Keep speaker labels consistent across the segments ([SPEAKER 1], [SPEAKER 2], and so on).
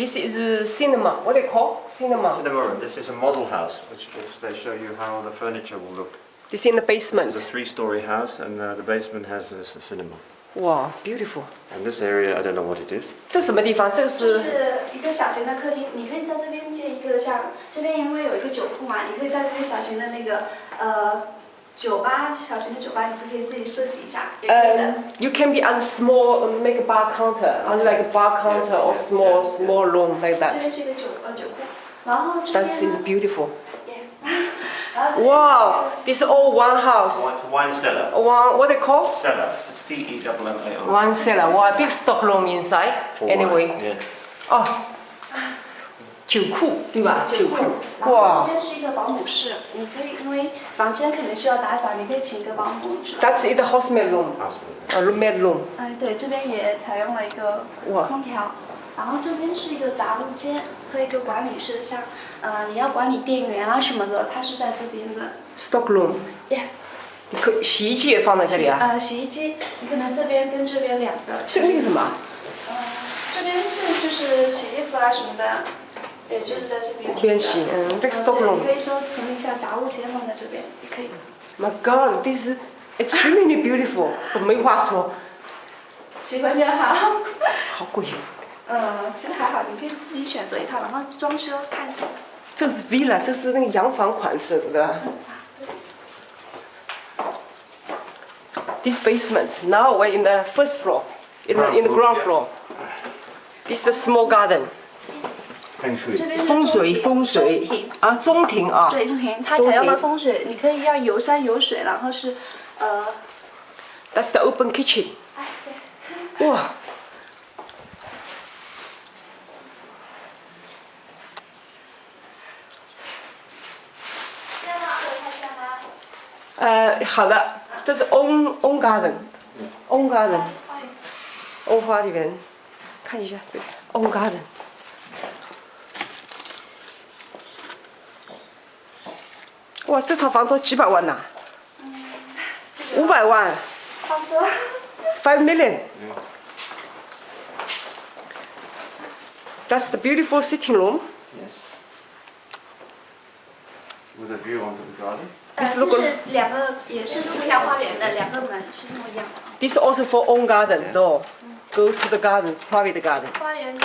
[SPEAKER 1] This is cinema. What they call cinema?
[SPEAKER 2] Cinema room. This is a model house, which they show you how the furniture will look.
[SPEAKER 1] This is in the basement.
[SPEAKER 2] It's a 3-story house, and the basement has a cinema.
[SPEAKER 1] Wow, beautiful.
[SPEAKER 2] And this area, I don't know what it is.
[SPEAKER 1] 这什么地方？这个
[SPEAKER 3] 是一个小型的客厅，你可以在这边建一个像这边因为有一个酒库嘛，你可以在这边小型的那个酒吧，小型的酒吧，你可以自己设计一下，也可以的。
[SPEAKER 1] You can be as small, make a bar counter, as like a bar counter or small room like
[SPEAKER 3] 这
[SPEAKER 1] that.
[SPEAKER 3] 边是一个酒库，然后这边
[SPEAKER 1] That is
[SPEAKER 3] 呢
[SPEAKER 1] beautiful.
[SPEAKER 3] 然后
[SPEAKER 1] Wow, this is all one house.
[SPEAKER 2] Wine cellar.
[SPEAKER 1] One, what they call?
[SPEAKER 2] Cellar. C-E-L-L-A-R.
[SPEAKER 1] One cellar. Wow, big stock room inside.
[SPEAKER 2] For
[SPEAKER 1] Anyway.
[SPEAKER 2] wine, yeah.
[SPEAKER 1] 哦，酒库对吧？酒库。
[SPEAKER 3] 然后这
[SPEAKER 1] 哇
[SPEAKER 3] 边是一个保姆室，你可以因为房间肯定需要打扫，你可以请一个保姆。
[SPEAKER 1] ，That's it, the housemaid room. Maid room.
[SPEAKER 3] 哎，对，这边也采用了一个空调。然后这边是一个杂物间和一个管理室，像你要管理电源啊什么的，它是在这边的。
[SPEAKER 1] Stock room.
[SPEAKER 3] Yeah.
[SPEAKER 1] 可洗衣机也放在这里啊？
[SPEAKER 3] 洗衣机，你可能这边跟这边两个。
[SPEAKER 1] 这个那个什么？
[SPEAKER 3] 这边是就是洗衣服啊什么的，也就是在这边。
[SPEAKER 1] 边洗，这个 stock room.
[SPEAKER 3] 你可以收整理一下杂物先放在这边，也可以。
[SPEAKER 1] My God, this is extremely beautiful. 我没话说。
[SPEAKER 3] 喜欢就好。
[SPEAKER 1] 好贵。
[SPEAKER 3] 其实还好，你可以自己选择一套，然后装修看一下。
[SPEAKER 1] 这是 villa， 这是那个洋房款式的，对吧？This basement. Now we're in the first floor, in the ground floor. This is a small garden. 风水啊，中庭啊。
[SPEAKER 3] 对，中庭，它采用了风水，你可以要游山有水，然后是
[SPEAKER 1] That's the open kitchen.
[SPEAKER 3] 哎，对。
[SPEAKER 1] 哇。好的，这是 own garden，own garden，own 花园，看一下这个 own garden。哇，这套房都几百万呐？500万。
[SPEAKER 3] 差不多。
[SPEAKER 1] 5 million. That's the beautiful sitting room.
[SPEAKER 2] Yes. With a view onto the garden.
[SPEAKER 3] 就是两个也是空调花园的两个门是一模一样的。
[SPEAKER 1] This also for own garden door. Go to the garden, private garden.
[SPEAKER 3] 花园、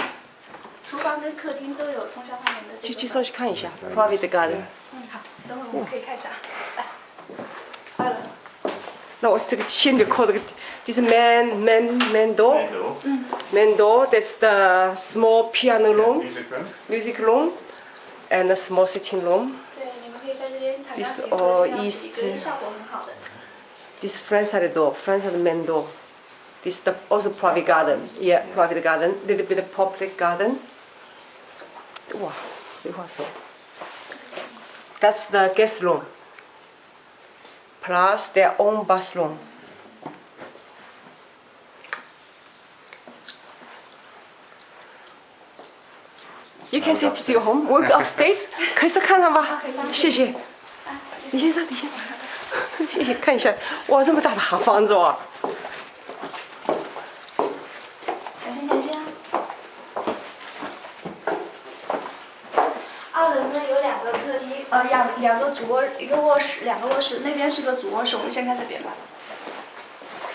[SPEAKER 3] 厨房跟客厅都有通向花园的这个。
[SPEAKER 1] 去上去看一下 private garden。
[SPEAKER 3] 好，等会我们可以看一下。来，2楼。
[SPEAKER 1] 那我这个先得靠这个 ，this man door. Man door. That's the small piano room, music room, and a small sitting room.
[SPEAKER 3] 对，你们可以在这边谈
[SPEAKER 1] This
[SPEAKER 3] 到
[SPEAKER 1] all
[SPEAKER 3] 几个
[SPEAKER 1] east.
[SPEAKER 3] 效果很好的。
[SPEAKER 1] This front side door, front side main door. This the also private garden. Yeah, private garden. Little bit of public garden. 哇，没话说。That's the guest room. Plus their own bathroom. You can say to your home. Work upstairs. 可以上看看吧。谢谢。你先上，你先上。谢谢，看一下。哇，这么大的好房子哦。
[SPEAKER 3] 等一下。2楼呢有2个客厅，两个主卧，一个卧室，2个卧室，那边是个主卧室，我们先看这边吧。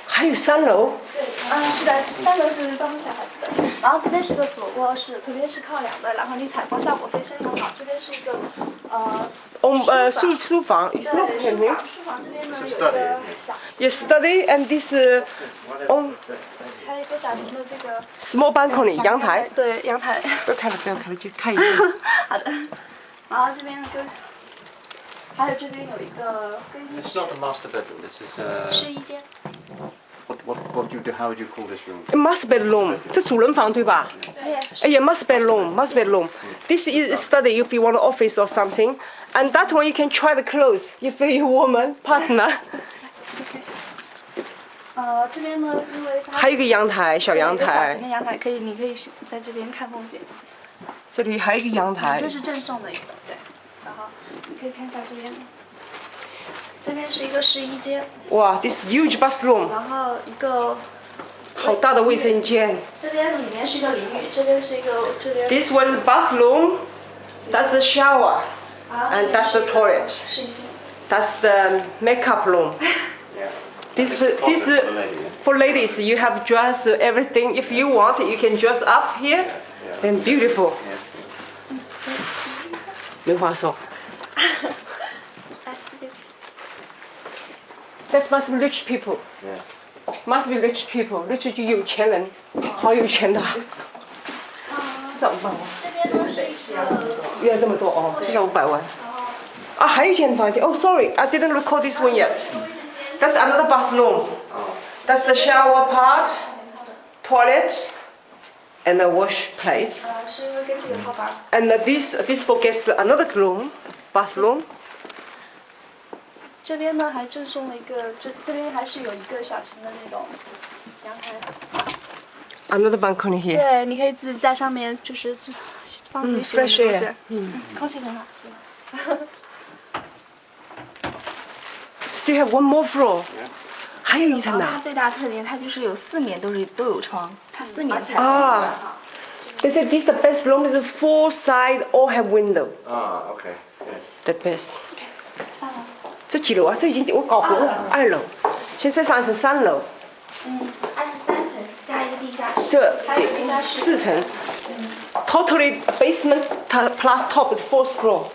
[SPEAKER 1] 还有3楼。
[SPEAKER 3] 对，是的，3楼是照顾小孩子的。然后这边是个左卧室，特别是靠梁的，然后你采光效果非常好。这边是一个
[SPEAKER 1] 书房。
[SPEAKER 3] 对，书房这边呢有一个小。
[SPEAKER 1] Yes, study and this
[SPEAKER 3] 还有一个小型的这个
[SPEAKER 1] small balcony 阳台。
[SPEAKER 3] 对，阳台。
[SPEAKER 1] 不要看了，不要看了，就看一下。
[SPEAKER 3] 好的。然后这边还有这边有一个更衣
[SPEAKER 2] It's
[SPEAKER 3] 室。
[SPEAKER 2] not a master bedroom. This is
[SPEAKER 3] 试衣间。
[SPEAKER 2] What do you do? How would you call this room?
[SPEAKER 1] Master bedroom， 这主人房对吧？
[SPEAKER 3] 对。
[SPEAKER 1] master bedroom，master bedroom. This is study if you want an office or something, and that one you can try the clothes if you woman partner.
[SPEAKER 3] 这边呢，因为它
[SPEAKER 1] 还有一个阳台，小阳
[SPEAKER 3] 小
[SPEAKER 1] 台
[SPEAKER 3] 型。的阳台你可以在这边看风景。
[SPEAKER 1] 这里还有一个阳台。
[SPEAKER 3] 这是赠送的一个，对。然后你可以看一下这边。这边是一个试衣间。
[SPEAKER 1] 哇 ，this huge bathroom.
[SPEAKER 3] 然后一个
[SPEAKER 1] 好大的卫生间。
[SPEAKER 3] 这边里面是一个淋浴，这边是一个这边。
[SPEAKER 1] This one is bathroom. That's the shower.
[SPEAKER 3] 啊
[SPEAKER 1] And that's the toilet.
[SPEAKER 3] 是一个
[SPEAKER 1] That's the makeup room. This for ladies. You have dress everything. If you want, you can dress up here. And beautiful. 没话说。
[SPEAKER 3] 来这边去。
[SPEAKER 1] That must be rich people.
[SPEAKER 2] Yeah.
[SPEAKER 1] Must be rich people. Rich 就有钱人，好有钱的。至少500万。
[SPEAKER 3] 这边呢是一个。
[SPEAKER 1] 要这么多哦，至少500万。啊，还有一间房间。Oh, sorry, I didn't record this one yet. That's another bathroom. That's the shower part, toilet, and the wash place.
[SPEAKER 3] 是因为跟这个套房。
[SPEAKER 1] And this for guest another room, bathroom.
[SPEAKER 3] 这边呢还赠送了一个，这边还是有一个小型的那种阳台。
[SPEAKER 1] Another balcony here.
[SPEAKER 3] 对，你可以自己在上面，就是放自己喜欢的
[SPEAKER 1] fresh
[SPEAKER 3] 东西
[SPEAKER 1] air
[SPEAKER 3] 空气很好，是吧？
[SPEAKER 1] Still have one more floor. 还有一层呢。
[SPEAKER 4] 它最大特点，它就是有4面都有窗，它4面采
[SPEAKER 1] 啊
[SPEAKER 4] 光。
[SPEAKER 1] They said this the best room is 4 side all have window.
[SPEAKER 2] Ah, okay.
[SPEAKER 1] The
[SPEAKER 2] Yeah.
[SPEAKER 1] best.
[SPEAKER 3] 上楼。
[SPEAKER 1] 这几楼啊？这已经我搞混了。2楼，现在上一层3楼，
[SPEAKER 3] 23层加一个地下室，
[SPEAKER 1] 这
[SPEAKER 3] 还有地下室。
[SPEAKER 1] 4层。Totally basement plus top is 4th floor.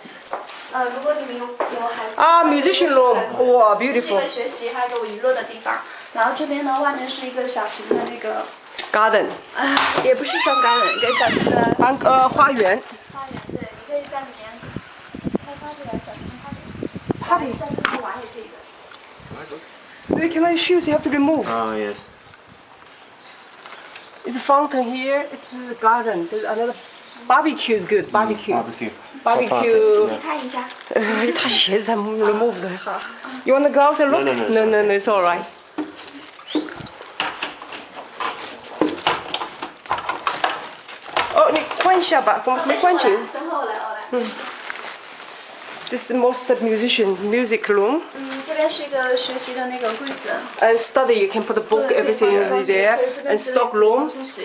[SPEAKER 3] 如果你们有孩子。
[SPEAKER 1] 啊，musician room，哇
[SPEAKER 3] 是一
[SPEAKER 1] ，beautiful
[SPEAKER 3] 个学习还有娱乐的地方。然后这边呢，外面是一个小型的那个，
[SPEAKER 1] garden，
[SPEAKER 3] 也不是双干人，一个小型的
[SPEAKER 1] 花园。
[SPEAKER 3] 花园，对，你可以在里面开发这个小型的花园。在这里玩也可以的。
[SPEAKER 1] Maybe can I shoes you have to remove?
[SPEAKER 2] Oh, yes.
[SPEAKER 1] It's a fountain here. It's a garden. There's another barbecue is good. Barbecue.
[SPEAKER 2] Barbecue.
[SPEAKER 1] Barbecue.
[SPEAKER 4] 看一下，
[SPEAKER 1] 他鞋子才 remove 的。You want to go outside look?
[SPEAKER 2] No, no, no,
[SPEAKER 1] no, it's all right. 哦，你关一下吧，我们没关紧。
[SPEAKER 3] 等会我来，我来。
[SPEAKER 1] This is most of music room
[SPEAKER 3] 这边是一个学习的那个柜子。
[SPEAKER 1] and study. You can put the book,
[SPEAKER 3] 对，可以
[SPEAKER 1] everything
[SPEAKER 3] 放
[SPEAKER 1] is there
[SPEAKER 3] 东西，对，
[SPEAKER 1] and
[SPEAKER 3] 这边
[SPEAKER 1] stock room.
[SPEAKER 3] 自己的东西，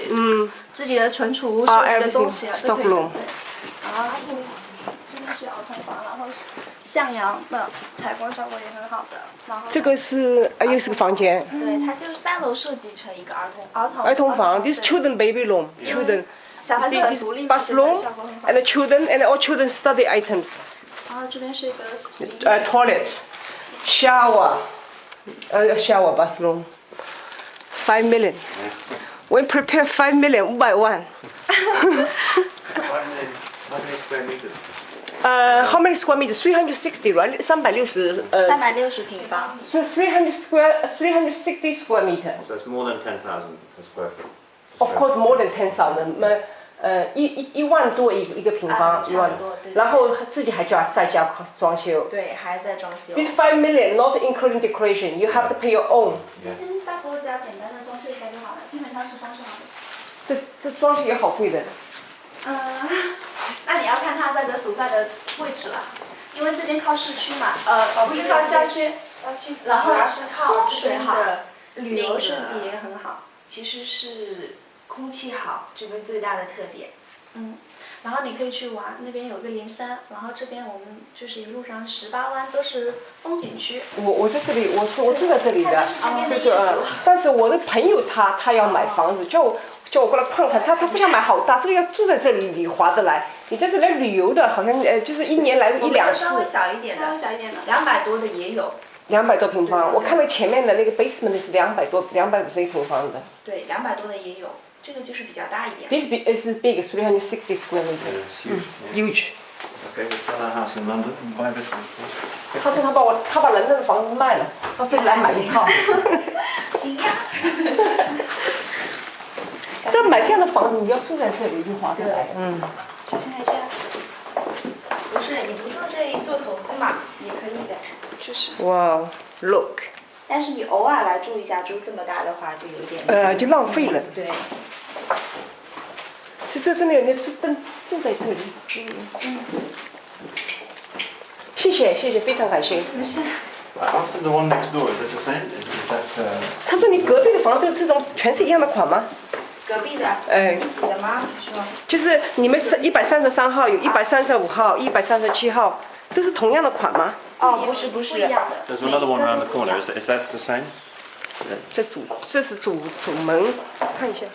[SPEAKER 3] 自己的存储、收
[SPEAKER 1] 啊
[SPEAKER 3] 集的
[SPEAKER 1] everything
[SPEAKER 3] 东西啊，都可以
[SPEAKER 1] stock
[SPEAKER 3] 的
[SPEAKER 1] room
[SPEAKER 3] 对。然后这边是儿童房，然后是向阳的，采光效果也很好的。然后
[SPEAKER 1] 这个是又是个房间，
[SPEAKER 4] 对，它就是3楼设计成一个儿童房。
[SPEAKER 1] 儿童房。This
[SPEAKER 3] 对
[SPEAKER 1] children baby room, children.
[SPEAKER 3] 小孩子
[SPEAKER 1] See
[SPEAKER 3] 很
[SPEAKER 1] this
[SPEAKER 3] 独立嘛，现在
[SPEAKER 1] bathroom
[SPEAKER 3] 效果很好
[SPEAKER 1] and。the children and all children study items.
[SPEAKER 3] 然后这边是一个
[SPEAKER 1] Toilet, shower, shower bathroom. 5 million. We prepare 5 million, 500万。
[SPEAKER 2] How many square meters?
[SPEAKER 1] How many square meters? 360, right? 360.
[SPEAKER 4] 360平方，
[SPEAKER 1] So 360 square meter.
[SPEAKER 2] So it's more than 10,000 per square foot.
[SPEAKER 1] Of course, more than 10,000. 1万多一个平方，
[SPEAKER 4] 差不多对。
[SPEAKER 1] 然后自己还再加装修。
[SPEAKER 4] 对，还在装修。
[SPEAKER 1] This 5 million, not including decoration. You have to pay your own.
[SPEAKER 3] 其实到时候只要简单的装修一下就好了，基本上是装修好的。
[SPEAKER 1] 这装修也好贵的。
[SPEAKER 3] 那你要看它这个所在的位置了，因为这边靠市区嘛，不是靠郊区，然后
[SPEAKER 4] 主要是靠
[SPEAKER 3] 风
[SPEAKER 4] 这边
[SPEAKER 3] 水好，
[SPEAKER 4] 的
[SPEAKER 3] 旅游胜地也很好。
[SPEAKER 4] 其实是空气好，这边最大的特点。
[SPEAKER 3] 然后你可以去玩，那边有个盐山，然后这边我们就是一路上18湾都是风景区。
[SPEAKER 1] 我在这里，我住在这里的，
[SPEAKER 3] 就是这边的业主
[SPEAKER 1] 但是我的朋友他要买房子，叫我过来看看，他不想买好大，这个要住在这里你划得来。你在这里旅游的，好像就是1年来1、2
[SPEAKER 4] 稍微
[SPEAKER 1] 次。
[SPEAKER 4] 小一点的，
[SPEAKER 3] 稍微小一点的。
[SPEAKER 4] 200多的也有。
[SPEAKER 1] 200多平方，我看到前面的那个 basement 是250平方的。
[SPEAKER 4] 对，200多的也有，这个就是比较大一点。
[SPEAKER 1] This is big, 360 square meter.
[SPEAKER 2] It's huge. Yeah.
[SPEAKER 1] Huge.
[SPEAKER 2] Okay, we'll sell our house in London and buy this one.
[SPEAKER 1] 他说他把伦敦的房子卖了，到这里来买一套。
[SPEAKER 4] 行呀。
[SPEAKER 1] 这买这样的房子，你要住在这里一定划得来。
[SPEAKER 3] 小心一下。
[SPEAKER 4] 不是，你不做这里做投资嘛，也可以的。
[SPEAKER 3] 就是。
[SPEAKER 1] 哇 ，look，
[SPEAKER 4] 但是你偶尔来住一下，住这么大的话就有点。
[SPEAKER 1] 就浪费了。
[SPEAKER 4] 对。
[SPEAKER 1] 其实真的有人住在这里。谢谢，非常感谢。
[SPEAKER 3] 没事。
[SPEAKER 2] I asked the one next door, is it the same? Is that,
[SPEAKER 1] 他说你隔壁的房都是这种，全是一样的款吗？
[SPEAKER 4] 隔壁的，
[SPEAKER 1] 哎
[SPEAKER 4] 一起的吗？是吗？
[SPEAKER 1] 就是你们是133号，有135号、137号，都是同样的款吗？
[SPEAKER 4] 哦，不是不是，
[SPEAKER 3] 不一样的。
[SPEAKER 2] there's another one around the corner. Is that the same?
[SPEAKER 1] 这是主门，看一下。